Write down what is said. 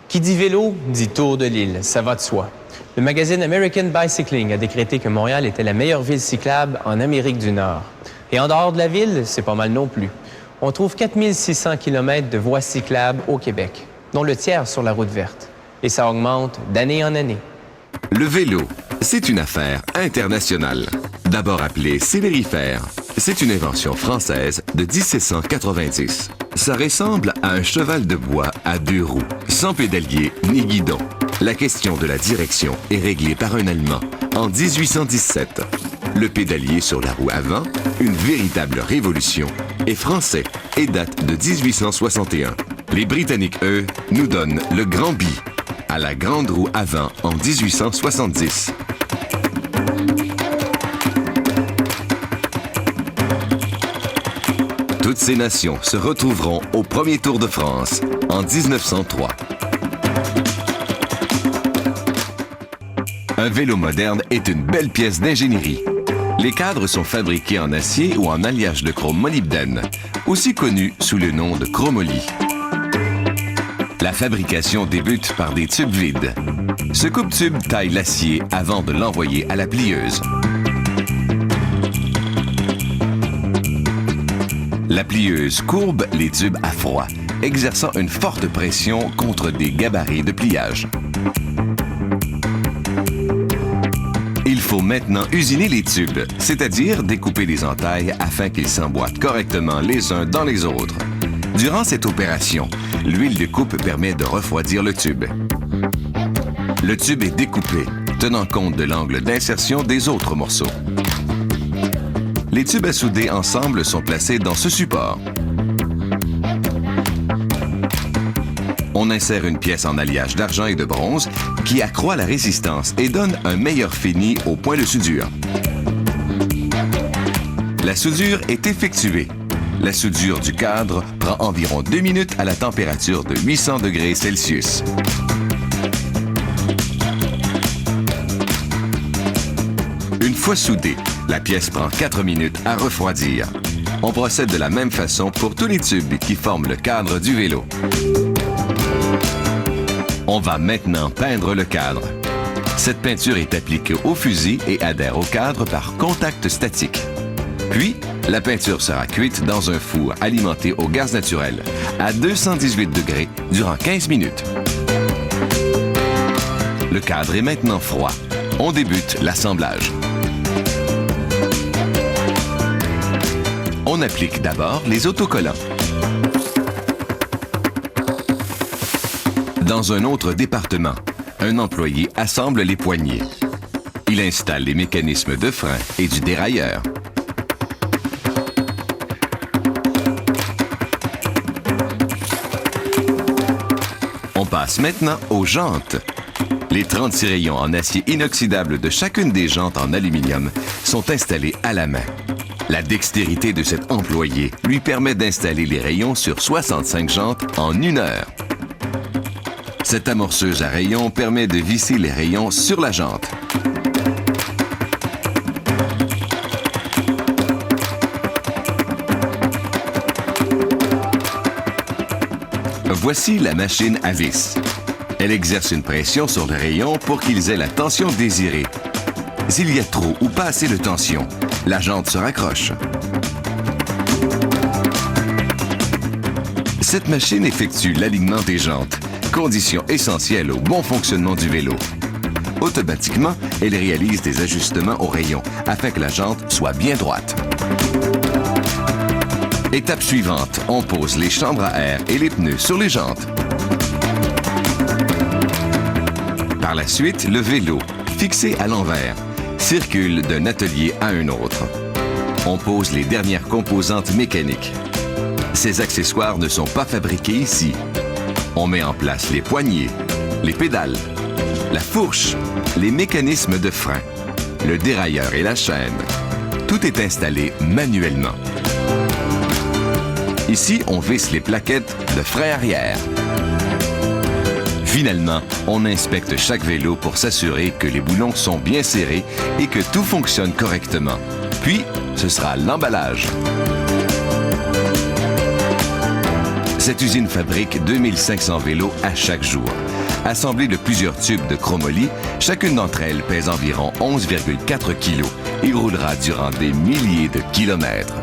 Qui dit vélo, dit tour de l'île, ça va de soi. Le magazine American Bicycling a décrété que Montréal était la meilleure ville cyclable en Amérique du Nord. Et en dehors de la ville, c'est pas mal non plus. On trouve 4600 km de voies cyclables au Québec, dont le tiers sur la route verte. Et ça augmente d'année en année. Le vélo, c'est une affaire internationale. D'abord appelé célérifère, c'est une invention française de 1790. Ça ressemble à un cheval de bois à 2 roues, sans pédalier ni guidon. La question de la direction est réglée par un Allemand en 1817. Le pédalier sur la roue avant, une véritable révolution, est français et date de 1861. Les Britanniques, eux, nous donnent le grand bi à la grande roue avant en 1870. Toutes ces nations se retrouveront au premier Tour de France en 1903. Un vélo moderne est une belle pièce d'ingénierie. Les cadres sont fabriqués en acier ou en alliage de chrome molybdène, aussi connu sous le nom de chromoly. La fabrication débute par des tubes vides. Ce coupe-tube taille l'acier avant de l'envoyer à la plieuse. La plieuse courbe les tubes à froid, exerçant une forte pression contre des gabarits de pliage. Il faut maintenant usiner les tubes, c'est-à-dire découper les entailles afin qu'ils s'emboîtent correctement les uns dans les autres. Durant cette opération, l'huile de coupe permet de refroidir le tube. Le tube est découpé, tenant compte de l'angle d'insertion des autres morceaux. Les tubes à souder ensemble sont placés dans ce support. On insère une pièce en alliage d'argent et de bronze qui accroît la résistance et donne un meilleur fini au point de soudure. La soudure est effectuée. La soudure du cadre prend environ 2 minutes à la température de 800 degrés Celsius. Une fois soudée, la pièce prend 4 minutes à refroidir. On procède de la même façon pour tous les tubes qui forment le cadre du vélo. On va maintenant peindre le cadre. Cette peinture est appliquée au fusil et adhère au cadre par contact statique. Puis, la peinture sera cuite dans un four alimenté au gaz naturel à 218 degrés durant 15 minutes. Le cadre est maintenant froid. On débute l'assemblage. On applique d'abord les autocollants. Dans un autre département, un employé assemble les poignées. Il installe les mécanismes de frein et du dérailleur. On passe maintenant aux jantes. Les 36 rayons en acier inoxydable de chacune des jantes en aluminium sont installés à la main. La dextérité de cet employé lui permet d'installer les rayons sur 65 jantes en 1 heure. Cette amorceuse à rayons permet de visser les rayons sur la jante. Voici la machine à vis. Elle exerce une pression sur les rayons pour qu'ils aient la tension désirée. S'il y a trop ou pas assez de tension, la jante se raccroche. Cette machine effectue l'alignement des jantes, condition essentielle au bon fonctionnement du vélo. Automatiquement, elle réalise des ajustements aux rayons afin que la jante soit bien droite. Étape suivante, on pose les chambres à air et les pneus sur les jantes. Par la suite, le vélo, fixé à l'envers, circule d'un atelier à un autre. On pose les dernières composantes mécaniques. Ces accessoires ne sont pas fabriqués ici. On met en place les poignées, les pédales, la fourche, les mécanismes de frein, le dérailleur et la chaîne. Tout est installé manuellement. Ici, on visse les plaquettes de frein arrière. Finalement, on inspecte chaque vélo pour s'assurer que les boulons sont bien serrés et que tout fonctionne correctement. Puis, ce sera l'emballage. Cette usine fabrique 2500 vélos à chaque jour. Assemblée de plusieurs tubes de chromoly, chacune d'entre elles pèse environ 11,4 kg et roulera durant des milliers de kilomètres.